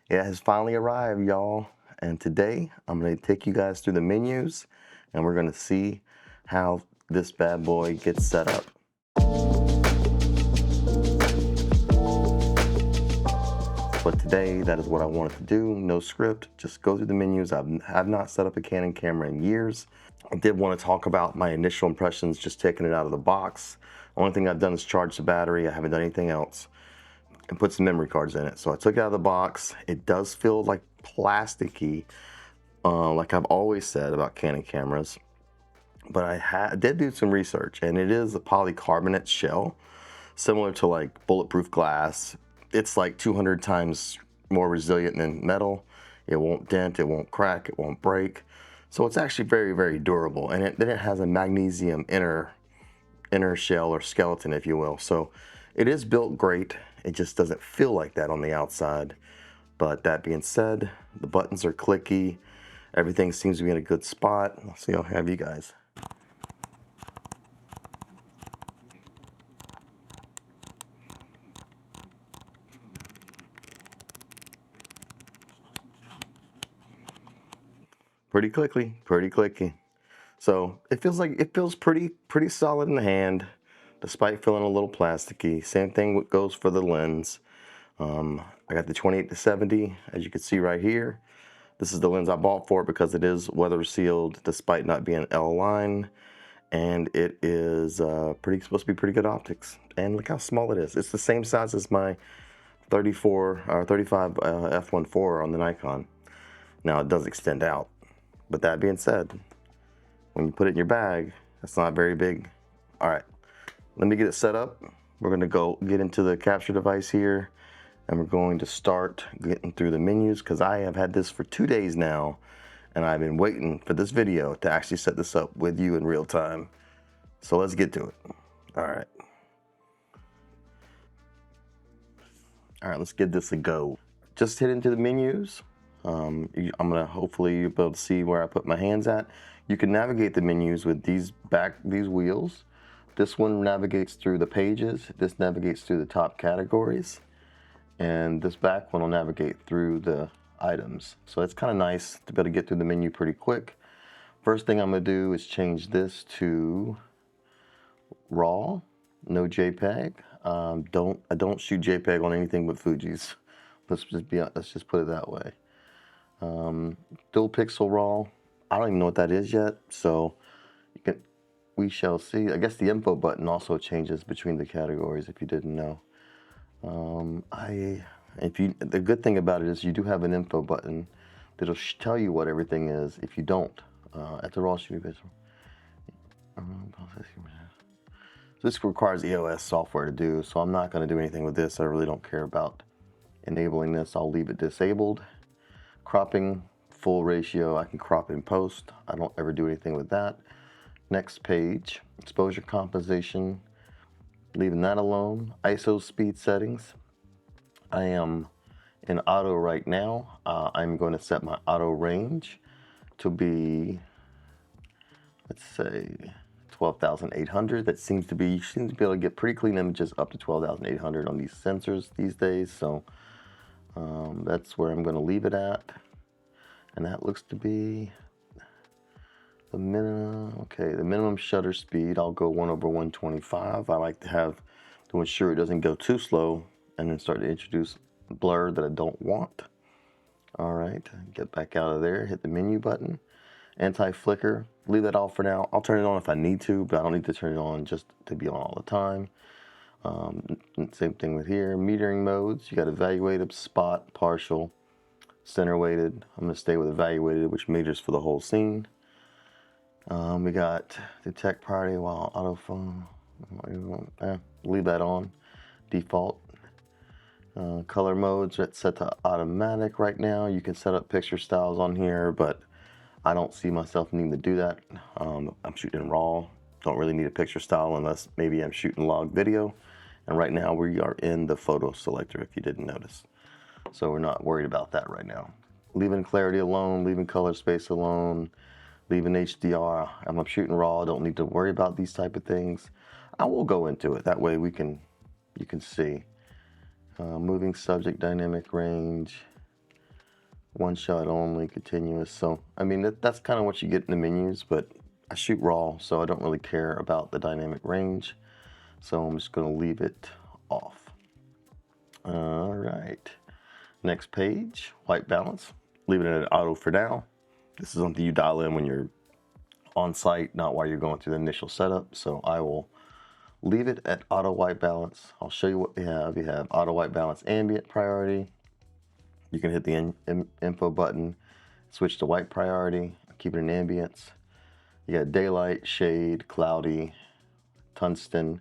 It has finally arrived, y'all. And today I'm going to take you guys through the menus and we're going to see how this bad boy gets set up. But today, that is what I wanted to do. No script, just go through the menus. I have not set up a Canon camera in years. I did want to talk about my initial impressions, just taking it out of the box. Only thing I've done is charge the battery. I haven't done anything else. And put some memory cards in it. So I took it out of the box. It does feel like plasticky, like I've always said about Canon cameras. But I did do some research, and it is a polycarbonate shell, similar to like bulletproof glass. It's like 200 times more resilient than metal. It won't dent, it won't crack, it won't break. So it's actually very, very durable. And then it has a magnesium inner shell or skeleton, if you will. So it is built great. It just doesn't feel like that on the outside. But that being said, the buttons are clicky. Everything seems to be in a good spot. Let's see, I'll have you guys. Pretty clicky. So it feels pretty solid in the hand, despite feeling a little plasticky. Same thing goes for the lens. I got the 28-70, as you can see right here. This is the lens I bought for it because it is weather sealed, despite not being L line, and it is supposed to be pretty good optics. And look how small it is. It's the same size as my 34 or 35 f1.4 on the Nikon. Now it does extend out, but that being said, when you put it in your bag, that's not very big. All right, let me get it set up. We're gonna go get into the capture device here, and we're going to start getting through the menus because I have had this for 2 days now, and I've been waiting for this video to actually set this up with you in real time. So let's get to it. All right, let's give this a go. Just hit into the menus. I'm gonna hopefully be able to see where I put my hands at. You can navigate the menus with these wheels. This one navigates through the pages. This navigates through the top categories. And this back one will navigate through the items. So it's kind of nice to be able to get through the menu pretty quick. First thing I'm gonna do is change this to RAW, no JPEG. I don't shoot JPEG on anything but Fuji's. Let's just put it that way. Dual pixel RAW. I don't even know what that is yet, so we shall see. I guess the info button also changes between the categories if you didn't know. The good thing about it is you do have an info button that'll tell you what everything is if you don't. At the raw shooting pixel. This requires EOS software to do, so I'm not going to do anything with this. I really don't care about enabling this. I'll leave it disabled. Cropping, full ratio, I can crop in post. I don't ever do anything with that. Next page, exposure composition, leaving that alone. ISO speed settings. I am in auto right now. I'm going to set my auto range to be, let's say, 12,800. That seems to be, you seem to be able to get pretty clean images up to 12,800 on these sensors these days. So that's where I'm going to leave it at. And that looks to be the minimum. Okay, the minimum shutter speed, I'll go 1/125. I like to have to ensure it doesn't go too slow and then start to introduce blur that I don't want. All right, get back out of there, hit the menu button. Anti-flicker, leave that off for now. I'll turn it on if I need to, but I don't need to turn it on just to be on all the time. Same thing with here. Metering modes, you got evaluated, spot, partial, center weighted. I'm gonna stay with evaluated, which meters for the whole scene. We got detect priority while autophone. Leave that on, default. Color modes are set to automatic right now. You can set up picture styles on here, but I don't see myself needing to do that. I'm shooting in RAW. Don't really need a picture style unless maybe I'm shooting log video. And right now we are in the photo selector, if you didn't notice. So we're not worried about that right now. Leaving clarity alone, leaving color space alone, leaving HDR. I'm shooting RAW. I don't need to worry about these type of things. I will go into it. That way you can see. Moving subject dynamic range. one shot only, continuous. So, I mean, that's kind of what you get in the menus, but I shoot raw, so I don't really care about the dynamic range. So I'm just gonna leave it off. All right, next page, white balance. Leaving it at auto for now. This is something you dial in when you're on site, not while you're going through the initial setup. So I will leave it at auto white balance. I'll show you what we have. You have auto white balance ambient priority. You can hit the info button, switch to white priority, keep it in ambience. You got daylight, shade, cloudy, tungsten,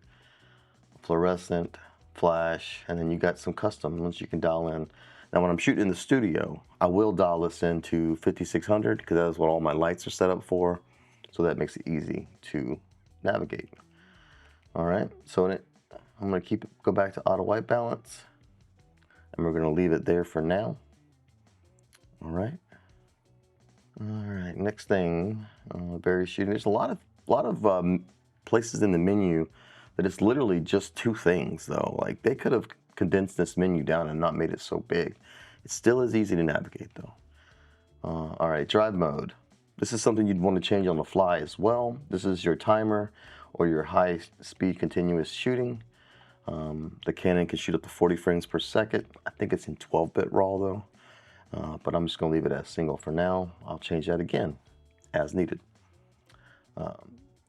fluorescent, flash, and then you got some custom ones you can dial in. Now when I'm shooting in the studio, I will dial this into 5600 because that is what all my lights are set up for. So that makes it easy to navigate. All right, so I'm gonna go back to auto white balance, and we're gonna leave it there for now. All right. Next thing, very shooting. There's a lot of places in the menu that it's literally just two things though. Like they could have condensed this menu down and not made it so big. It still is easy to navigate though. All right, drive mode. This is something you'd want to change on the fly as well. This is your timer or your high speed continuous shooting. The Canon can shoot up to 40 frames per second. I think it's in 12-bit RAW though. But I'm just going to leave it as single for now. I'll change that again as needed.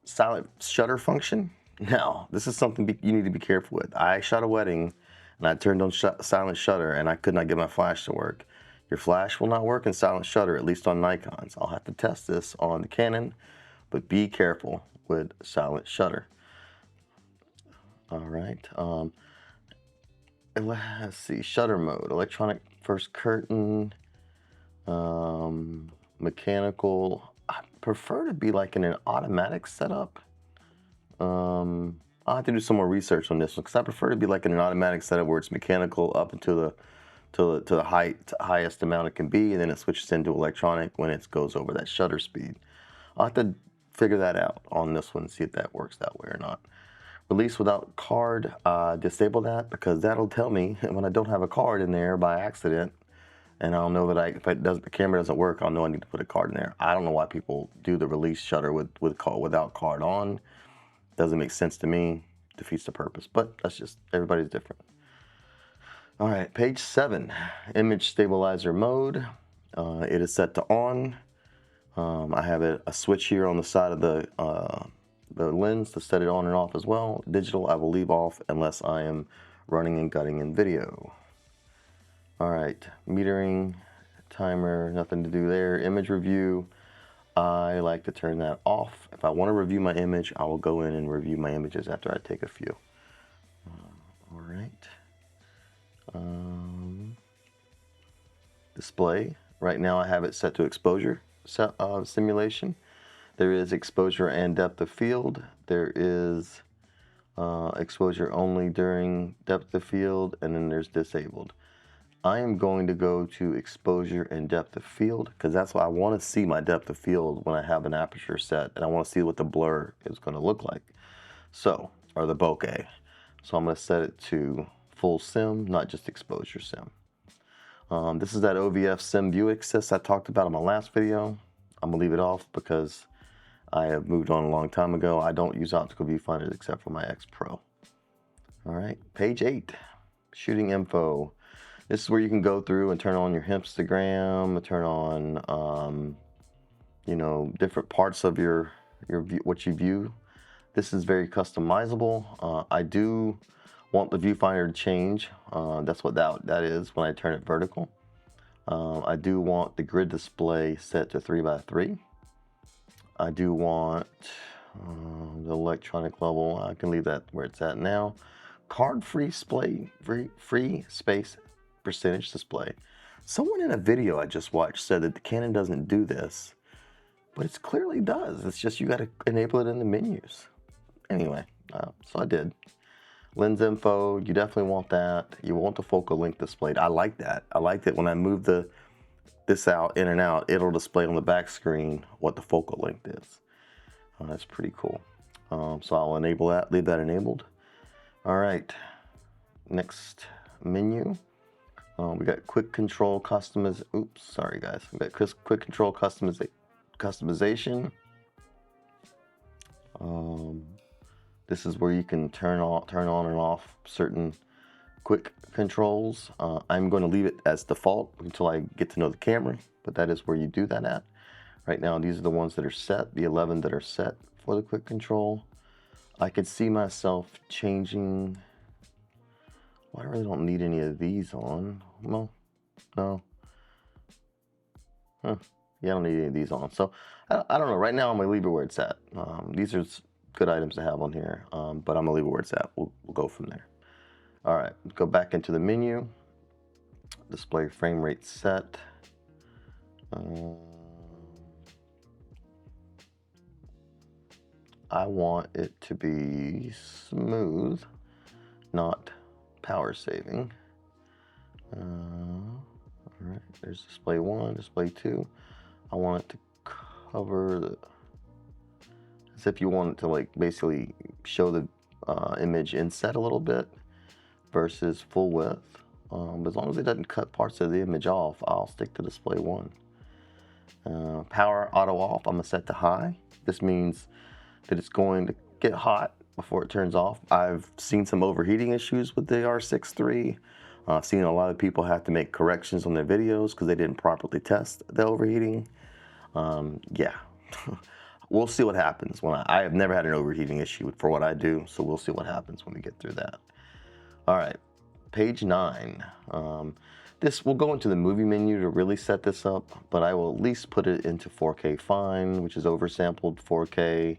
Silent shutter function. Now, this is something you need to be careful with. I shot a wedding and I turned on silent shutter and I could not get my flash to work. Your flash will not work in silent shutter, at least on Nikons. I'll have to test this on the Canon, but be careful with silent shutter. All right. Let's see, shutter mode, electronic first curtain, mechanical. I prefer to be like in an automatic setup. I'll have to do some more research on this one because I prefer to be like in an automatic setup where it's mechanical up into the highest amount it can be, and then it switches into electronic when it goes over that shutter speed. I'll have to figure that out on this one, see if that works that way or not. Release without card, disable that because that'll tell me when I don't have a card in there by accident, and I'll know that if the camera doesn't work, I'll know I need to put a card in there. I don't know why people do the release shutter without card on. Doesn't make sense to me. Defeats the purpose, but that's just everybody's different. All right, page 7, image stabilizer mode. It is set to on. I have a switch here on the side of the lens to set it on and off as well. Digital I will leave off unless I am running and gutting in video. All right, metering, timer, nothing to do there. Image review, I like to turn that off. If I want to review my image, I will go in and review my images after I take a few. All right. Display, right now I have it set to exposure simulation. There is exposure and depth of field. There is exposure only during depth of field, and then there's disabled. I am going to go to exposure and depth of field because that's what I want to see, my depth of field when I have an aperture set, and I want to see what the blur is going to look like. So, or the bokeh. So I'm going to set it to full sim, not just exposure sim. This is that OVF sim view access I talked about in my last video. I'm going to leave it off because I have moved on a long time ago. I don't use optical viewfinders except for my X Pro. All right, page 8, shooting info. This is where you can go through and turn on your Instagram, turn on, you know, different parts of your view, what you view. This is very customizable. I do want the viewfinder to change. That's what that is when I turn it vertical. I do want the grid display set to 3x3. I do want the electronic level. I can leave that where it's at now. Card-free free space percentage display. Someone in a video I just watched said that the Canon doesn't do this, but it clearly does. It's just you got to enable it in the menus. Anyway, so I did. Lens info, you definitely want that. You want the focal length displayed. I like that. I like that when I move this out, in and out, it'll display on the back screen what the focal length is. That's pretty cool. So I'll enable that, leave that enabled. All right, next menu. We got quick control oops, sorry guys. We got quick control customization. This is where you can turn on and off certain quick controls. I'm going to leave it as default until I get to know the camera, but that is where you do that at. Right now, these are the ones that are set, the 11 that are set for the quick control. I could see myself changing. Well, I really don't need any of these on. Well, no. Yeah, I don't need any of these on. So I don't know. Right now, I'm going to leave it where it's at. These are good items to have on here, but I'm going to leave it where it's at. We'll go from there. All right, go back into the menu. Display frame rate set. I want it to be smooth, not power saving. All right, there's display 1, display 2. I want it to cover the, as if you want it to like basically show the image inset a little bit versus full width. But as long as it doesn't cut parts of the image off, I'll stick to display 1. Power auto off, I'm gonna set to high. This means that it's going to get hot before it turns off. I've seen some overheating issues with the R6iii. I've seen a lot of people have to make corrections on their videos because they didn't properly test the overheating. Yeah, we'll see what happens. I have never had an overheating issue for what I do, so we'll see what happens when we get through that. All right, page 9. We'll go into the movie menu to really set this up, but I will at least put it into 4K fine, which is oversampled 4K,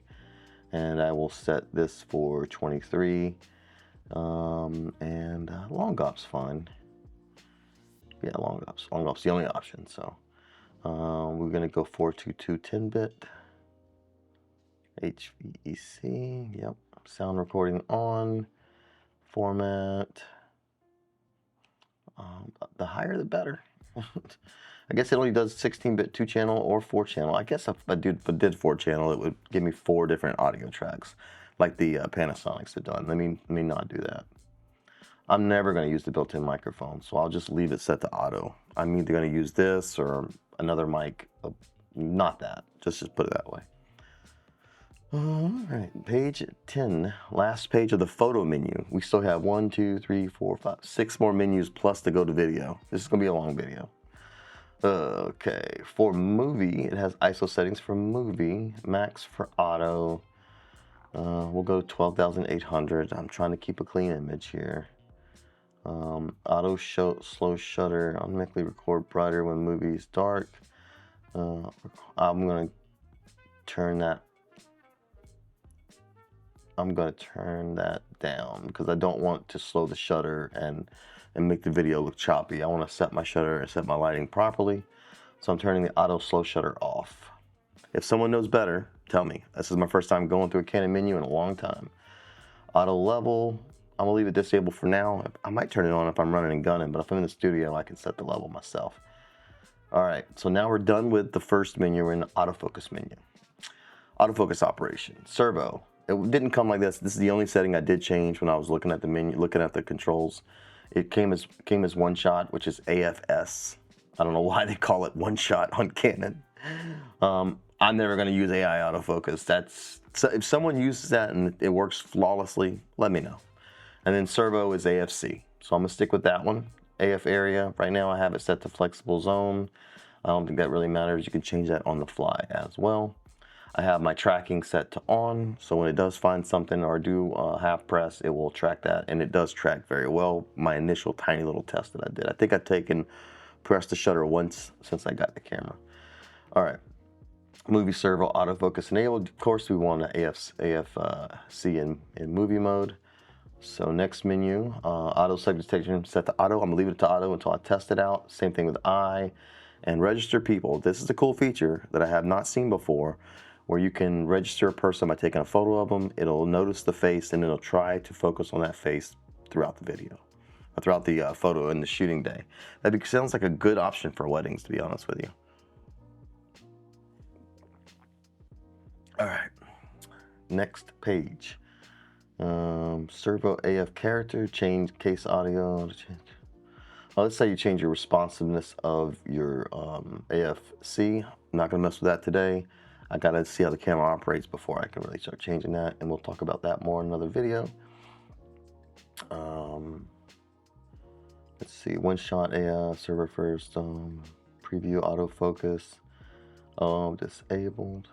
and I will set this for 23. And long op's fine. Yeah, long op's the only option. So we're gonna go 422 10-bit HVEC. Yep, sound recording on. Format. The higher the better. I guess it only does 16-bit 2-channel or 4-channel. I guess if I did 4-channel, it would give me 4 different audio tracks, like the Panasonics have done. Let me not do that. I'm never going to use the built-in microphone, so I'll just leave it set to auto. I'm either going to use this or another mic, not that. Just put it that way. All right, page 10, last page of the photo menu. We still have 1, 2, 3, 4, 5, 6 more menus plus to go to video. This is going to be a long video. Okay, for movie, it has ISO settings for movie, max for auto. We'll go 12,800. I'm trying to keep a clean image here. Auto slow shutter, automatically record brighter when movie is dark. I'm going to turn that down because I don't want to slow the shutter and make the video look choppy. I want to set my shutter and set my lighting properly. So I'm turning the auto slow shutter off. If someone knows better, tell me. This is my first time going through a Canon menu in a long time. Auto level, I'm gonna leave it disabled for now. I might turn it on if I'm running and gunning, but if I'm in the studio, I can set the level myself. All right, so now we're done with the first menu. We're in the autofocus menu. Autofocus operation, servo. It didn't come like this. This is the only setting I did change when I was looking at the menu, looking at the controls. It came as one shot, which is AFS. I don't know why they call it one shot on Canon. I'm never going to use AI autofocus. So if someone uses that and it works flawlessly, let me know. And then servo is AFC. So I'm going to stick with that one. AF area, right now I have it set to flexible zone. I don't think that really matters. You can change that on the fly as well. I have my tracking set to on, so when it does find something or do half press, it will track that, and it does track very well. My initial tiny little test that I did. I think I've press the shutter once since I got the camera. All right, movie servo autofocus enabled. Of course, we want an AFC in movie mode. So next menu, auto subject detection set to auto. I'm gonna leave it to auto until I test it out. Same thing with eye and register people. This is a cool feature that I have not seen before, where you can register a person by taking a photo of them. It'll notice the face and it'll try to focus on that face throughout the video, throughout the photo and the shooting day. That sounds like a good option for weddings, to be honest with you. All right, next page. Servo AF character, change case audio. let's say you change your responsiveness of your AFC. I'm not gonna mess with that today. I gotta see how the camera operates before I can really start changing that, and we'll talk about that more in another video. Let's see, one shot server first, preview autofocus, disabled,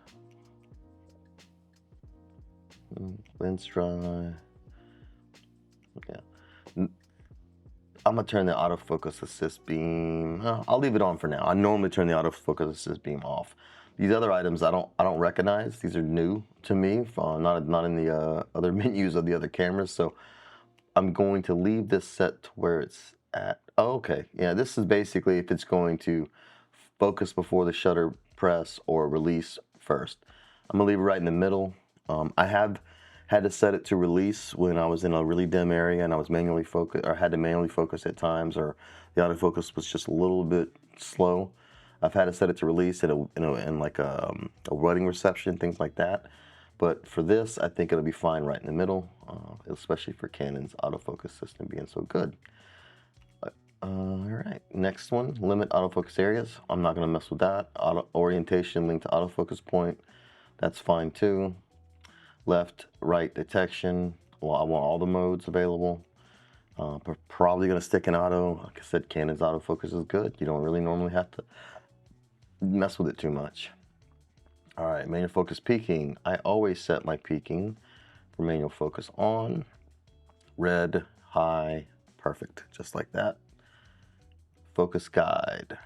lens dry, yeah. I'm gonna turn the autofocus assist beam. I'll leave it on for now. I normally turn the autofocus assist beam off. These other items I don't recognize. These are new to me, not in the other menus of the other cameras. So I'm going to leave this set to where it's at. Oh, okay, yeah. This is basically if it's going to focus before the shutter press or release first. I'm gonna leave it right in the middle. I have had to set it to release when I was in a really dim area and I was manually focused, or had to manually focus at times, or the autofocus was just a little bit slow. I've had to set it to release in like a wedding reception, things like that. But for this, I think it'll be fine right in the middle, especially for Canon's autofocus system being so good. All right, next one, limit autofocus areas. I'm not gonna mess with that. Auto orientation linked to autofocus point, that's fine too. Left, right detection. Well, I want all the modes available. Probably gonna stick in auto. Like I said, Canon's autofocus is good. You don't really normally have to mess with it too much. All right, manual focus peaking. I always set my peaking for manual focus on. Red, high, perfect, just like that. Focus guide.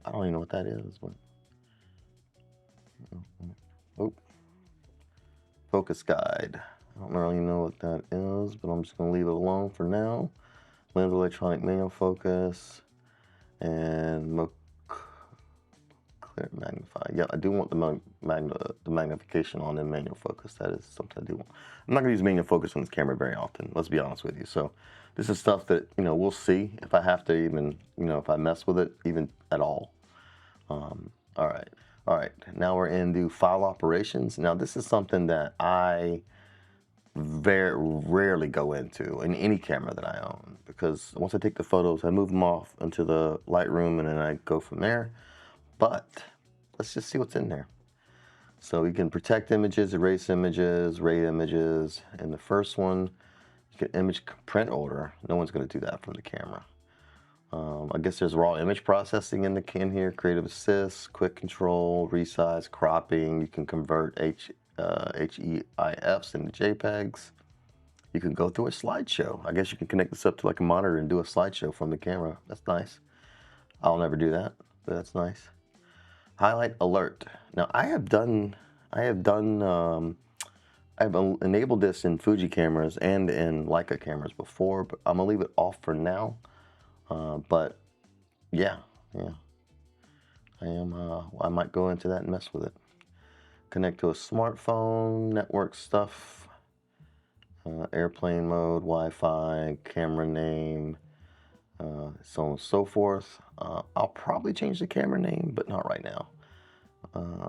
I don't even know what that is, but oh. Focus guide. I don't really know what that is, but I'm just gonna leave it alone for now. Lens electronic manual focus and clear magnify. Yeah, I do want the magnification on in manual focus. That is something I do want. I'm not gonna use manual focus on this camera very often. Let's be honest with you. So this is stuff that we'll see if I have to even if I mess with it even at all. All right. Now we're into file operations. Now this is something that I very rarely go into in any camera that I own, because once I take the photos, I move them off into the Lightroom and then I go from there. But let's just see what's in there. So you can protect images, erase images, rate images. And the first one, you can image print order. No one's going to do that from the camera. I guess there's raw image processing in here, creative assist, quick control, resize, cropping. You can convert HEIFs into JPEGs. You can go through a slideshow. I guess you can connect this up to like a monitor and do a slideshow from the camera. That's nice. I'll never do that, but that's nice. Highlight alert. Now I've enabled this in Fuji cameras and in Leica cameras before, but I'm gonna leave it off for now. But yeah, I might go into that and mess with it. Connect to a smartphone, network stuff, airplane mode, Wi-Fi, camera name, so on and so forth. I'll probably change the camera name, but not right now.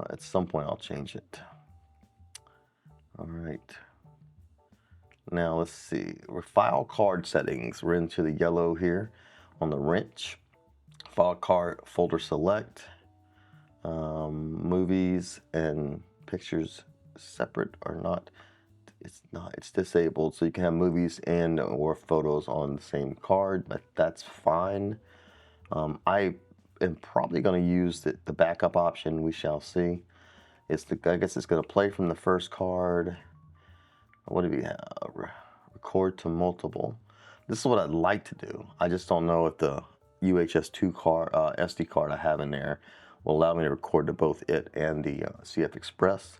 At some point I'll change it. All right. Now let's see, we're file card settings. We're into the yellow here on the wrench. File card folder select. Movies and pictures separate or not. It's disabled, so you can have movies and or photos on the same card, but that's fine. I am probably going to use the backup option. We shall see. I guess it's going to play from the first card. What do we have? Record to multiple. This is what I'd like to do. I just don't know if the UHS-2 card, SD card I have in there will allow me to record to both it and the CF Express.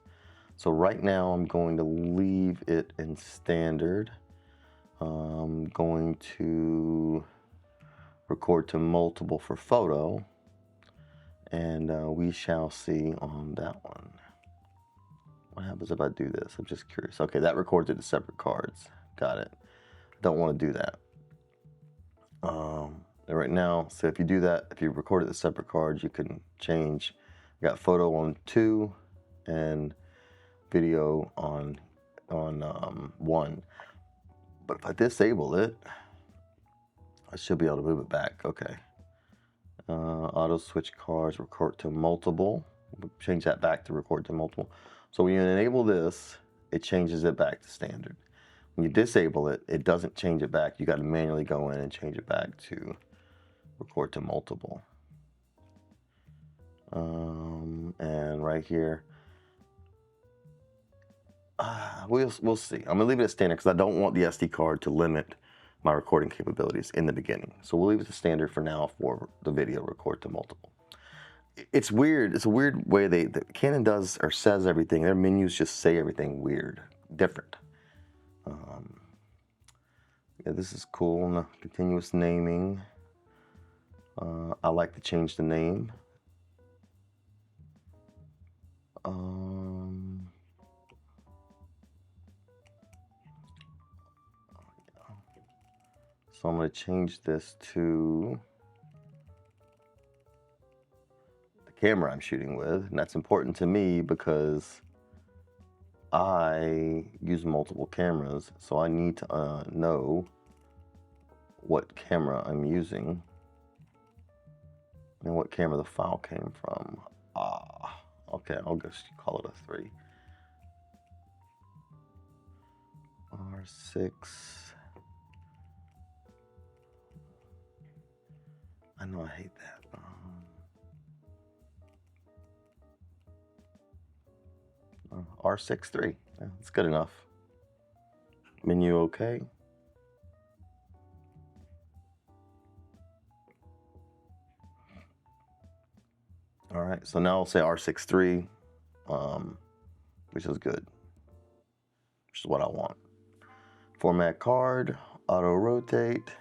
So right now I'm going to leave it in standard. I'm going to record to multiple for photo, and we shall see on that one. What happens if I do this? I'm just curious. Okay, that records it to separate cards. Got it. Don't want to do that. Right now, so if you do that, if you record it to separate cards, you can change. I got photo on 2 and video on 1. But if I disable it, I should be able to move it back. Okay. Auto switch cars, record to multiple. We'll change that back to record to multiple. So when you enable this, it changes it back to standard. When you disable it, it doesn't change it back. You got to manually go in and change it back to record to multiple. And right here, we'll see. I'm gonna leave it at standard because I don't want the SD card to limit my recording capabilities in the beginning. So we'll leave it to standard for now for the video record to multiple. It's weird. It's a weird way Canon does or says everything. Their menus just say everything weird, different. Yeah, this is cool. Continuous naming. I like to change the name. So I'm going to change this to the camera I'm shooting with, and that's important to me because I use multiple cameras, so I need to know what camera I'm using and what camera the file came from. Okay, I'll just call it a 3. R6. I know I hate that. R6iii. Yeah, it's good enough. Menu okay. All right, so now I'll say R6iii, which is good, which is what I want. Format card, auto rotate.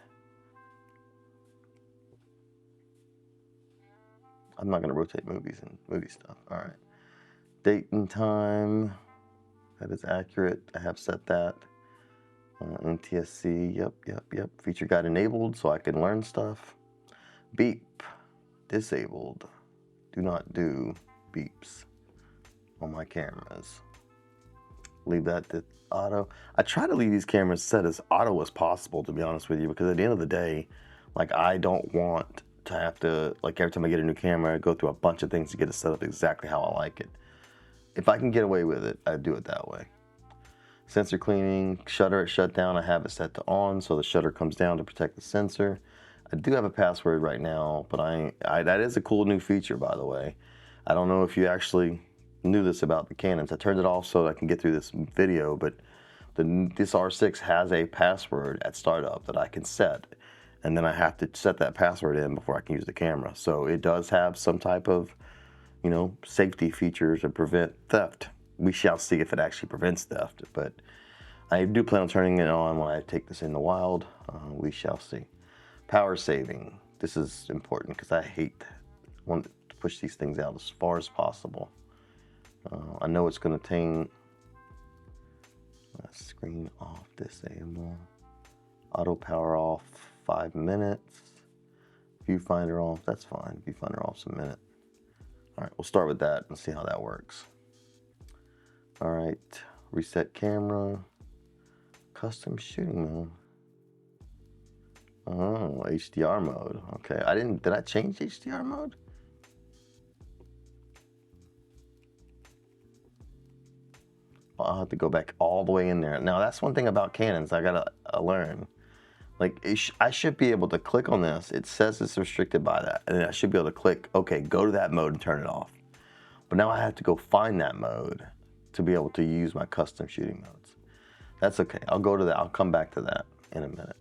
I'm not gonna rotate movies and movie stuff. All right, date and time, that is accurate. I have set that. NTSC, yep. Feature guide enabled so I can learn stuff. Beep, disabled. Do not do beeps on my cameras. Leave that to auto. I try to leave these cameras set as auto as possible, to be honest with you, because at the end of the day, like, I don't want to have to, like, every time I get a new camera, I go through a bunch of things to get it set up exactly how I like it. If I can get away with it, I do it that way. Sensor cleaning, shutter at shutdown, I have it set to on, so the shutter comes down to protect the sensor. I do have a password right now, but that is a cool new feature, by the way. I don't know if you actually knew this about the Canons. I turned it off so I can get through this video, but this R6 has a password at startup that I can set, and then I have to set that password in before I can use the camera. So it does have some type of, you know, safety features to prevent theft. We shall see if it actually prevents theft, but I do plan on turning it on when I take this in the wild. We shall see. Power saving. This is important because I want to push these things out as far as possible. I know it's going to take screen off, disable, auto power off 5 minutes, viewfinder off, that's fine, viewfinder off's a minute. All right, we'll start with that and see how that works. All right, reset camera, custom shooting mode. Oh, HDR mode. Okay, did I change HDR mode? I'll have to go back all the way in there. Now, that's one thing about Canons I gotta learn. Like, I should be able to click on this. It says it's restricted by that. And I should be able to click, okay, go to that mode and turn it off. But now I have to go find that mode to be able to use my custom shooting modes. That's okay, I'll go to that, I'll come back to that in a minute.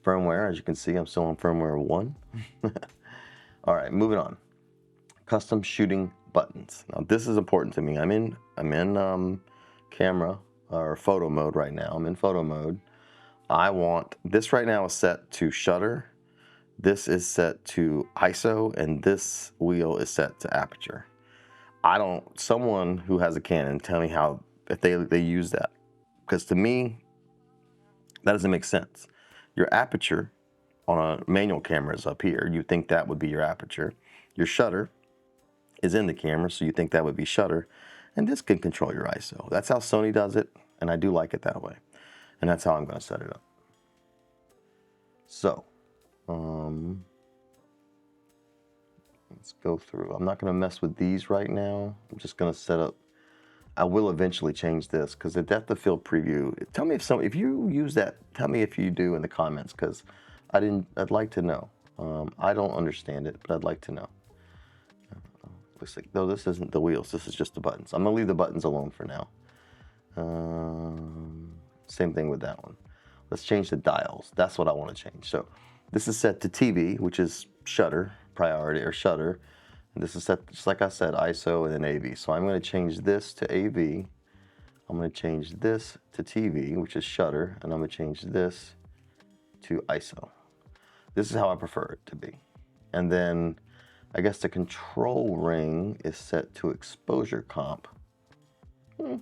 Firmware, as you can see, I'm still on firmware 1. All right, moving on. Custom shooting buttons. Now this is important to me. I'm in camera or photo mode right now. I'm in photo mode. I want this right now is set to shutter. This is set to ISO, and this wheel is set to aperture. Someone who has a Canon, tell me how, if they use that, because to me that doesn't make sense. Your aperture on a manual camera is up here. You think that would be your aperture. Your shutter is in the camera, so you think that would be shutter, and this can control your ISO. That's how Sony does it, and I do like it that way, and that's how I'm going to set it up. So Let's go through. I'm not going to mess with these right now. I'm just going to set up. I will eventually change this because the depth of field preview. Tell me if you use that. Tell me if you do in the comments because I'd like to know. I don't understand it, but I'd like to know. Looks like no, this isn't the wheels. This is just the buttons. I'm gonna leave the buttons alone for now. Same thing with that one. Let's change the dials. That's what I want to change. So this is set to TV, which is shutter priority or shutter. And this is set just like I said, ISO and then AV. So I'm going to change this to AV. I'm going to change this to TV, which is shutter, and I'm going to change this to ISO. This is how I prefer it to be. And then I guess the control ring is set to exposure comp. I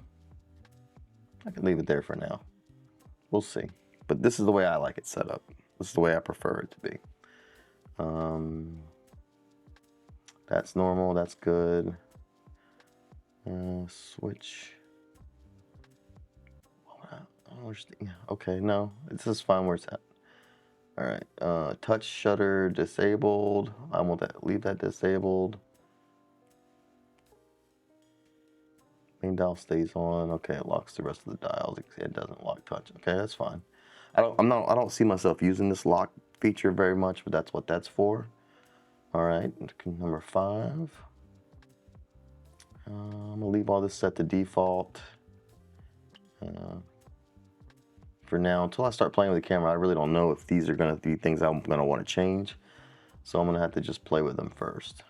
can leave it there for now. We'll see. But this is the way I like it set up. This is the way I prefer it to be. That's normal. That's good. Switch. I don't understand. Okay, no. This is fine where it's at. All right. Touch shutter disabled. I want that. Leave that disabled. Main dial stays on. Okay, it locks the rest of the dials. It doesn't lock touch. Okay, that's fine. I don't see myself using this lock feature very much, but that's what that's for. All right, number 5. I'm gonna leave all this set to default for now until I start playing with the camera. I really don't know if these are gonna be things I'm gonna want to change, so I'm gonna have to just play with them first.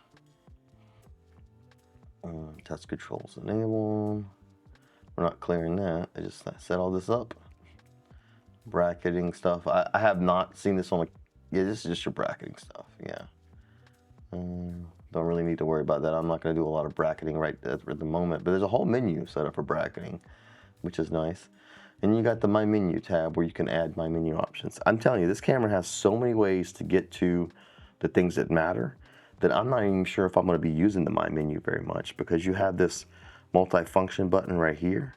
Touch controls enable. We're not clearing that. I just set all this up. Bracketing stuff. I have not seen this on a. Yeah, this is just your bracketing stuff. Yeah. Don't really need to worry about that. I'm not going to do a lot of bracketing right at the moment, but there's a whole menu set up for bracketing, which is nice. And you got the My Menu tab where you can add My Menu options. I'm telling you, this camera has so many ways to get to the things that matter that I'm not even sure if I'm going to be using the My Menu very much, because you have this multi-function button right here,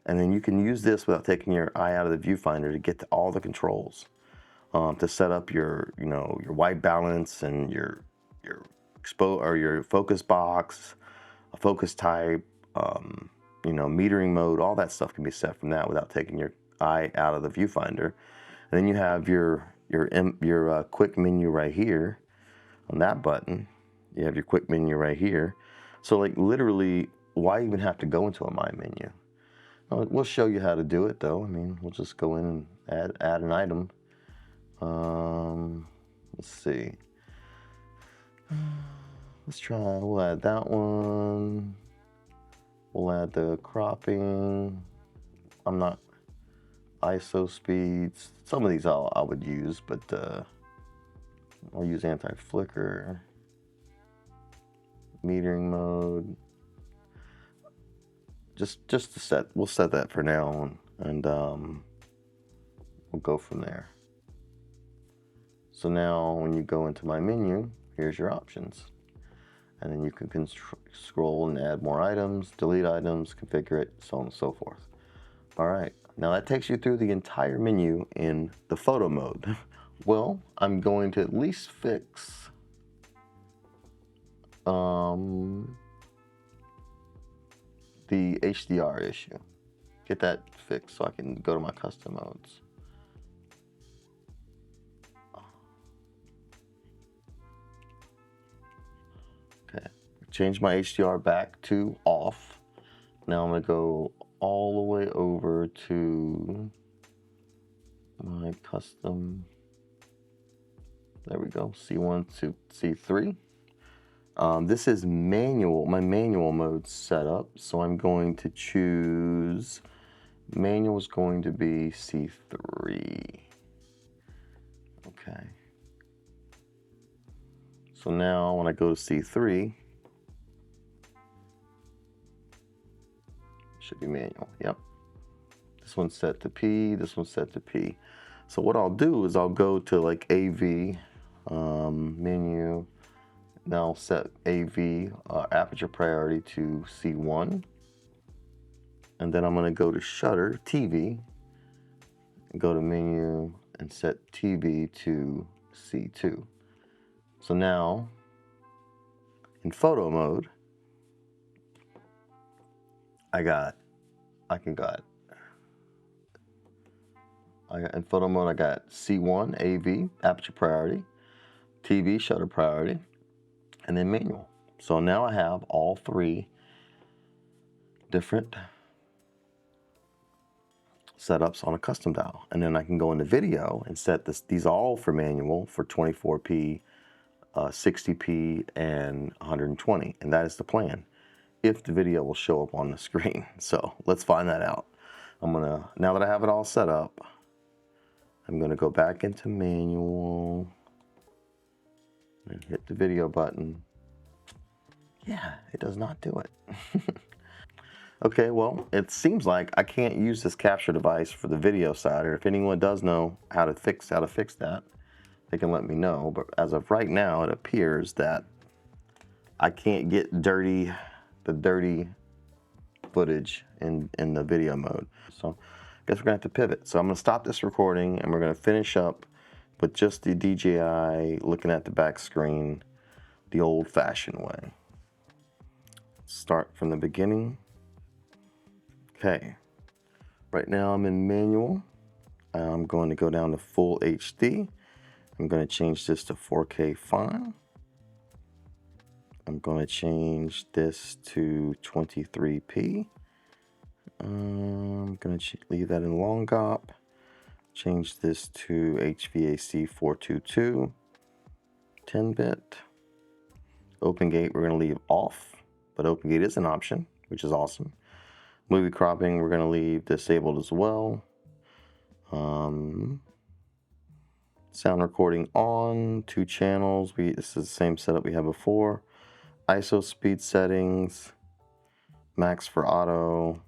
and then you can use this without taking your eye out of the viewfinder to get to all the controls, to set up your your white balance and your your focus box, a focus type, metering mode. All that stuff can be set from that without taking your eye out of the viewfinder. And then you have your quick menu right here on that button. You have your quick menu right here. So like literally, why even have to go into a My Menu? We'll show you how to do it though. I mean, we'll just go in and add an item. Let's see. Let's try, we'll add that one. We'll add the cropping. I'm not, ISO speeds. Some of these I would use, but I'll use anti-flicker. Metering mode. Just to set, we'll set that for now, and we'll go from there. So now when you go into My Menu, here's your options. And then you can scroll and add more items, delete items, configure it, so on and so forth. All right, now that takes you through the entire menu in the photo mode. Well, I'm going to at least fix the HDR issue. Get that fixed so I can go to my custom modes. Okay, change my HDR back to off. Now I'm gonna go all the way over to my custom. There we go, C1 to C3. This is manual, my manual mode setup. So I'm going to choose, manual is going to be C3. Okay. So now when I go to C3, should be manual, yep. This one's set to P, this one's set to P. So what I'll do is I'll go to like AV, menu, now I'll set AV, aperture priority to C1. And then I'm gonna go to shutter, TV, and go to menu and set TV to C2. So now in photo mode, in photo mode, I got C1 AV, aperture priority, TV shutter priority, and then manual. So now I have all three different setups on a custom dial. And then I can go into video and set these all for manual for 24p, 60p, and 120. And that is the plan, if the video will show up on the screen. So let's find that out. Now that I have it all set up, I'm gonna go back into manual and hit the video button. Yeah, it does not do it. Okay, well, it seems like I can't use this capture device for the video side, or if anyone does know how to fix that, they can let me know. But as of right now, it appears that I can't get the dirty footage in the video mode. So I guess we're gonna have to pivot. So I'm gonna stop this recording and we're gonna finish up with just the DJI looking at the back screen the old-fashioned way. Start from the beginning. Okay, right now I'm in manual. I'm going to go down to full HD. I'm going to change this to 4K fine. I'm going to change this to 23p. I'm going to leave that in long op. Change this to HVAC 422, 10-bit. Open gate we're going to leave off, but open gate is an option, which is awesome. Movie cropping we're going to leave disabled as well. Sound recording on, 2 channels. This is the same setup we had before. ISO speed settings, max for auto.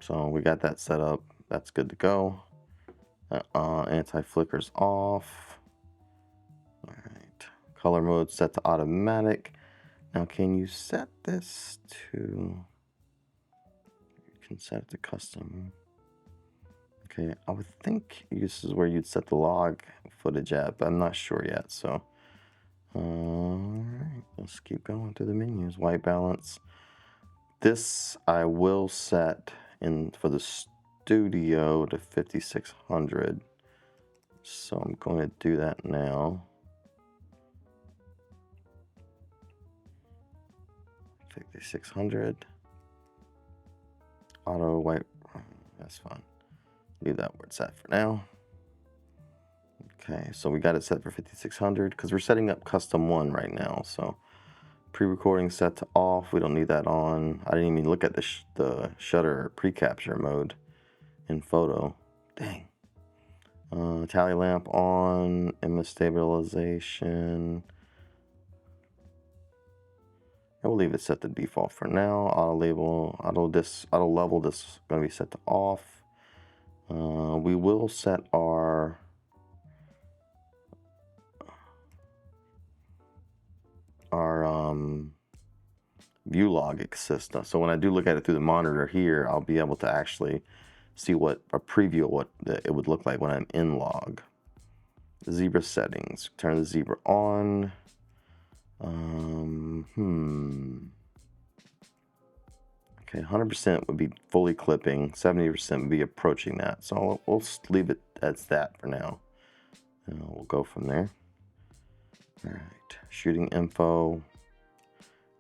So we got that set up. That's good to go. Anti-flicker's off. All right. Color mode set to automatic. Now, can you set this to? You can set it to custom. Okay, I would think this is where you'd set the log footage at, but I'm not sure yet. So, all right, let's keep going through the menus. White balance. This I will set in for the studio to 5600. So I'm going to do that now. 5600. Auto white. That's fine. Leave that where it's at for now. Okay, so we got it set for 5600 because we're setting up custom 1 right now. So pre-recording set to off. We don't need that on. I didn't even look at the shutter pre-capture mode in photo. Dang. Tally lamp on. Image stabilization. And we'll leave it set to default for now. Auto level this is going to be set to off. We will set our view log system. So when I do look at it through the monitor here, I'll be able to actually see what a preview of what it would look like when I'm in log. Zebra settings. Turn the zebra on. Okay, 100% would be fully clipping. 70% would be approaching that. So we'll leave it as that for now. And we'll go from there. All right, shooting info.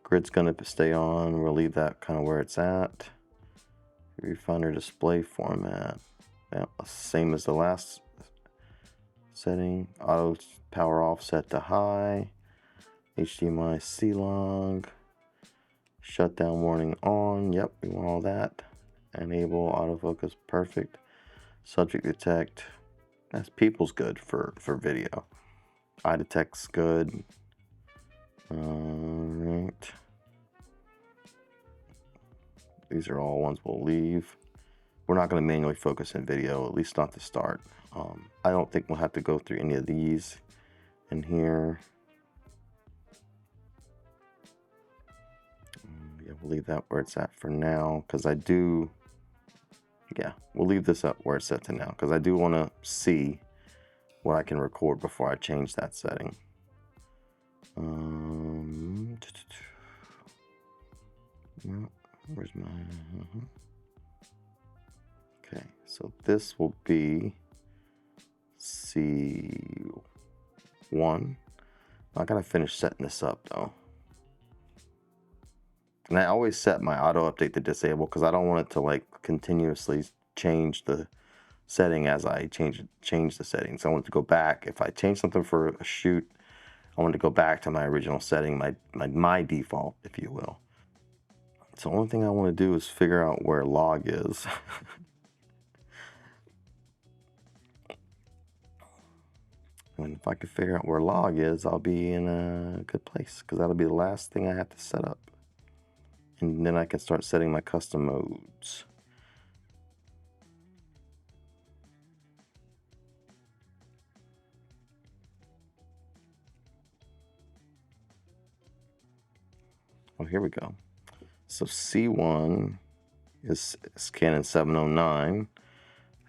Grid's gonna stay on. We'll leave that kind of where it's at. Viewfinder display format. Yeah, same as the last setting. Auto power off set to high. HDMI C-Log. Shutdown warning on. Yep, we want all that. Enable autofocus, perfect. Subject detect. That's people's good for video. Eye detect's good. Alright. These are all ones we'll leave. We're not going to manually focus in video, at least not to start. I don't think we'll have to go through any of these in here. Yeah, we'll leave that where it's at for now, because I do, yeah, we'll leave this up where it's set to now, because I do want to see what I can record before I change that setting. Where's my... Okay, so this will be C1. I gotta finish setting this up though. And I always set my auto update to disable because I don't want it to like continuously change the setting as I change the settings. I want to go back. If I change something for a shoot, I want to go back to my original setting, my default, if you will. So the only thing I want to do is figure out where log is. And if I can figure out where log is, I'll be in a good place because that'll be the last thing I have to set up. And then I can start setting my custom modes. Oh, here we go. So C1 is Canon 709.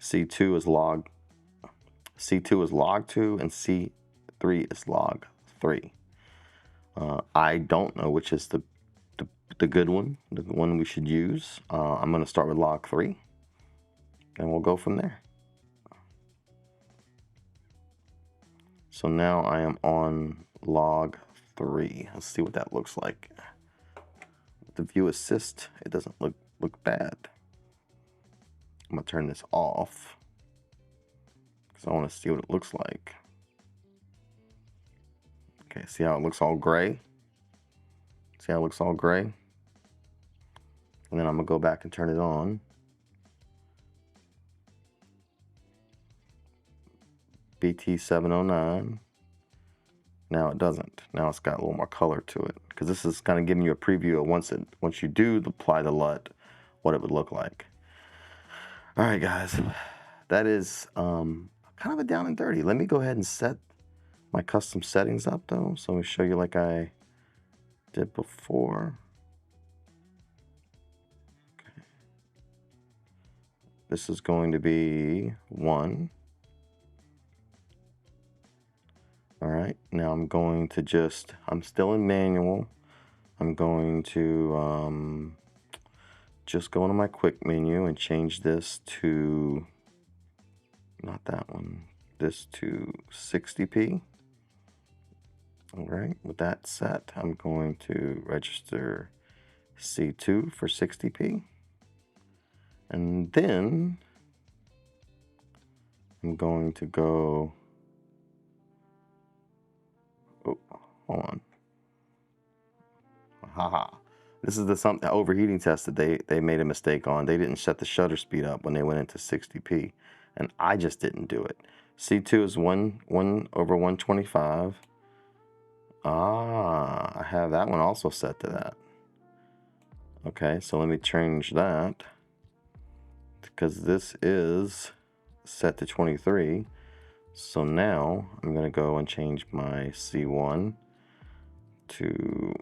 C2 is log 2, and C3 is log 3. I don't know which is the good one, the one we should use. I'm going to start with log 3, and we'll go from there. So now I am on log 3. Let's see what that looks like. With the view assist, it doesn't look bad. I'm going to turn this off because I want to see what it looks like. Okay, see how it looks all gray? See how it looks all gray? And then I'm going to go back and turn it on. BT709. Now it doesn't. Now it's got a little more color to it because this is kind of giving you a preview of once you do apply the LUT, what it would look like. All right, guys, that is kind of a down and dirty. Let me go ahead and set my custom settings up though. So let me show you like I did before. Okay. This is going to be 1. All right, now I'm going to I'm still in manual. I'm going to just go into my quick menu and change this to, not that one, this to 60p. All right, with that set, I'm going to register C2 for 60p. And then I'm going to go, oh, hold on. Haha. This is the overheating test that they made a mistake on. They didn't set the shutter speed up when they went into 60p. And I just didn't do it. C2 is 1/125. I have that one also set to that. Okay, so let me change that because this is set to 23. So now I'm going to go and change my C1 to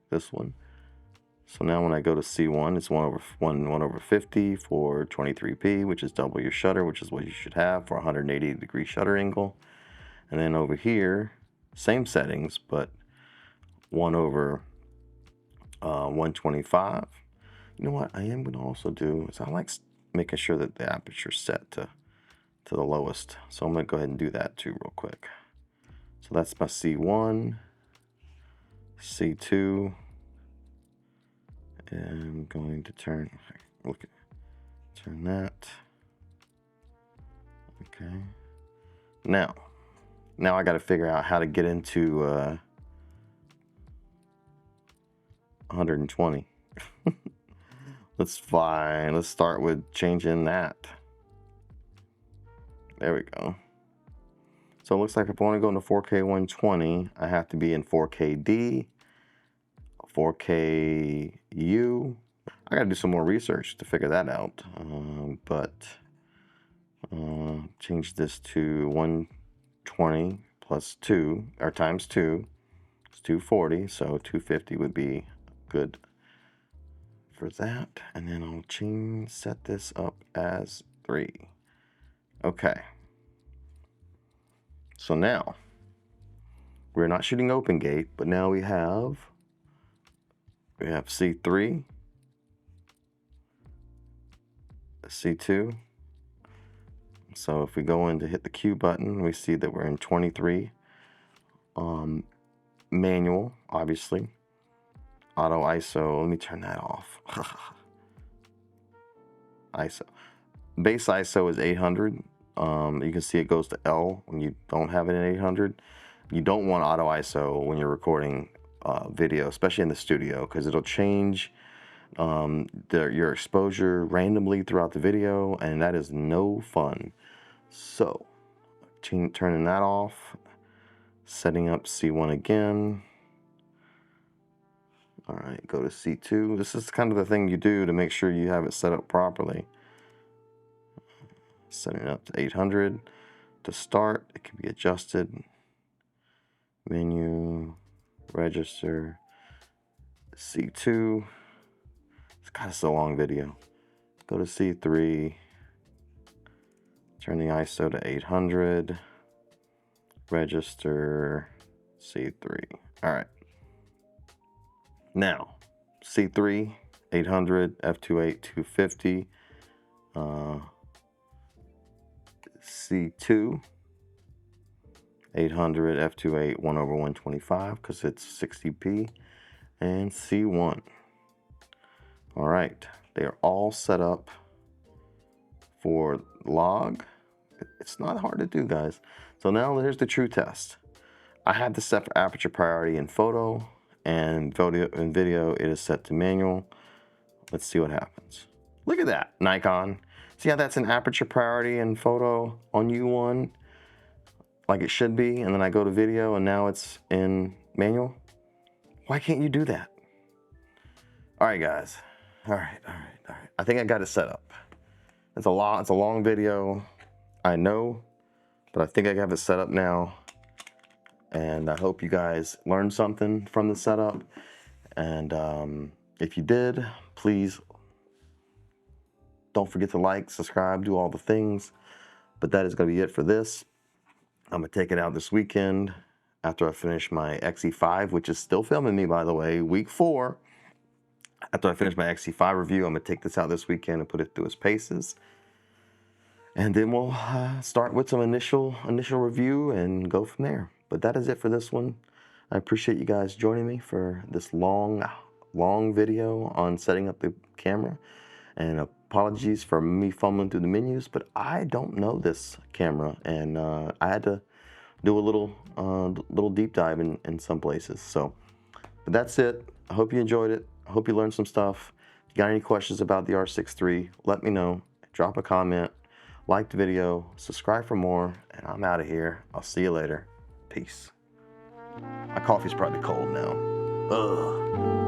this one. So now when I go to C1, it's 1/50 for 23p, which is double your shutter, which is what you should have for 180-degree shutter angle. And then over here, same settings, but 1/125. You know what I am going to also do is I like making sure that the aperture is set to the lowest. So I'm going to go ahead and do that too real quick. So that's my C1, C2. And I'm going to turn that. Okay. Now I got to figure out how to get into 120. Let's start with changing that. There we go. So it looks like if I want to go into 4K 120, I have to be in 4KD, 4KU. I got to do some more research to figure that out. But change this to 120 plus 2, or times 2. It's 240, so 250 would be good for that. And then I'll set this up as 3. Okay. So now, we're not shooting open gate, but now we have C3, C2. So if we go in to hit the Q button, we see that we're in 23. Manual, obviously. Auto ISO, let me turn that off. ISO. Base ISO is 800. You can see it goes to L when you don't have it in 800. You don't want auto ISO when you're recording video, especially in the studio, because it'll change your exposure randomly throughout the video, and that is no fun. So, turning that off, setting up C1 again. All right, go to C2. This is kind of the thing you do to make sure you have it set up properly. Setting it up to 800. To start, it can be adjusted. Menu, register, C2. It's kind of so long video. Go to C3. Turn the ISO to 800. Register, C3. All right. Now, C3, 800, f2.8, 250. C2, 800, f2.8, 1/125, because it's 60p. And C1. All right, they are all set up for log. It's not hard to do, guys. So now here's the true test. I have this set for aperture priority in photo, and video it is set to manual. Let's see what happens. Look at that, Nikon. See how that's an aperture priority in photo on U1, like it should be, and then I go to video and now it's in manual? Why can't you do that? All right, guys. All right. I think I got it set up. It's a long video, I know, but I think I have it set up now. And I hope you guys learned something from the setup. And if you did, please don't forget to like, subscribe, do all the things. But that is going to be it for this. I'm going to take it out this weekend after I finish my XE5, which is still filming me, by the way, week 4. After I finish my XE5 review, I'm going to take this out this weekend and put it through its paces. And then we'll start with some initial review and go from there. But that is it for this one. I appreciate you guys joining me for this long video on setting up the camera. And apologies for me fumbling through the menus, but I don't know this camera, and I had to do a little deep dive in some places. So, but that's it. I hope you enjoyed it. I hope you learned some stuff. If you got any questions about the R6iii, let me know. Drop a comment, like the video, subscribe for more, and I'm out of here. I'll see you later. Peace. My coffee's probably cold now. Ugh.